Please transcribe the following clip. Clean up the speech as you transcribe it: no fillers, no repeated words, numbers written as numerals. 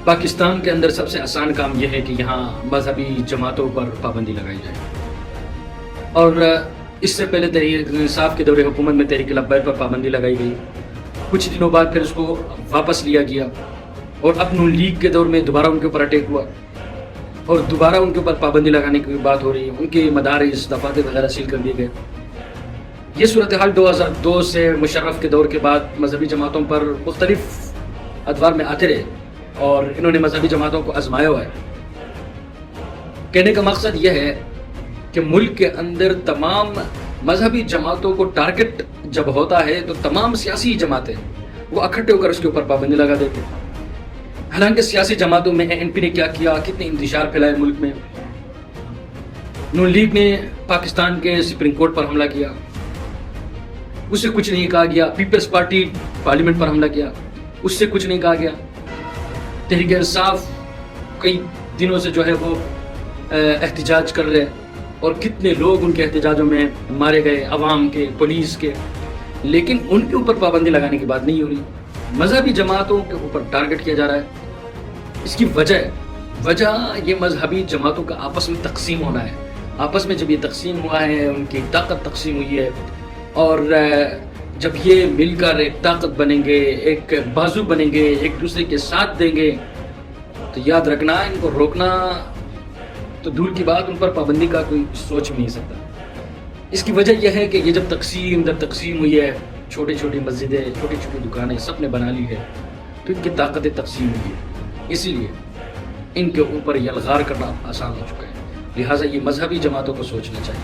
پاکستان کے اندر سب سے آسان کام یہ ہے کہ یہاں مذہبی جماعتوں پر پابندی لگائی جائے، اور اس سے پہلے تحریک انصاف کے دور حکومت میں تحریک لبیک پر پابندی لگائی گئی، کچھ دنوں بعد پھر اس کو واپس لیا گیا، اور اب نون لیگ کے دور میں دوبارہ ان کے اوپر اٹیک ہوا اور دوبارہ ان کے اوپر پابندی لگانے کی بات ہو رہی ہے، ان کے مدارس دفاتر وغیرہ سیل کر دیے گئے۔ یہ صورتحال 2002 سے مشرف کے دور کے بعد مذہبی جماعتوں پر مختلف ادوار میں آتے رہے، اور انہوں نے مذہبی جماعتوں کو آزمایا ہوا ہے۔ کہنے کا مقصد یہ ہے کہ ملک کے اندر تمام مذہبی جماعتوں کو ٹارگٹ جب ہوتا ہے تو تمام سیاسی جماعتیں وہ اکٹھے ہو کر اس کے اوپر پابندی لگا دیتے ہیں۔ حالانکہ سیاسی جماعتوں میں NP نے کیا کیا، کتنے انتشار پھیلائے ملک میں۔ نون لیگ نے پاکستان کے سپریم کورٹ پر حملہ کیا، اس سے کچھ نہیں کہا گیا۔ پیپلز پارٹی پارلیمنٹ پر حملہ کیا، اس سے کچھ نہیں کہا گیا۔ تحریک انصاف کئی دنوں سے جو ہے وہ احتجاج کر رہے، اور کتنے لوگ ان کے احتجاجوں میں مارے گئے، عوام کے، پولیس کے، لیکن ان کے اوپر پابندی لگانے کی بات نہیں ہو رہی۔ مذہبی جماعتوں کے اوپر ٹارگٹ کیا جا رہا ہے۔ اس کی وجہ یہ مذہبی جماعتوں کا آپس میں تقسیم ہونا ہے۔ آپس میں جب یہ تقسیم ہوا ہے، ان کی طاقت تقسیم ہوئی ہے، اور جب یہ مل کر ایک طاقت بنیں گے، ایک بازو بنیں گے، ایک دوسرے کے ساتھ دیں گے، تو یاد رکھنا ان کو روکنا تو دور کی بات، ان پر پابندی کا کوئی سوچ بھی نہیں سکتا۔ اس کی وجہ یہ ہے کہ یہ جب تقسیم در تقسیم ہوئی ہے، چھوٹی چھوٹی مسجدیں، چھوٹی چھوٹی دکانیں سب نے بنا لی ہے، تو ان کی طاقتیں تقسیم ہوئی ہے، اسی لیے ان کے اوپر یلغار کرنا آسان ہو چکا ہے۔ لہٰذا یہ مذہبی جماعتوں کو سوچنا چاہیے۔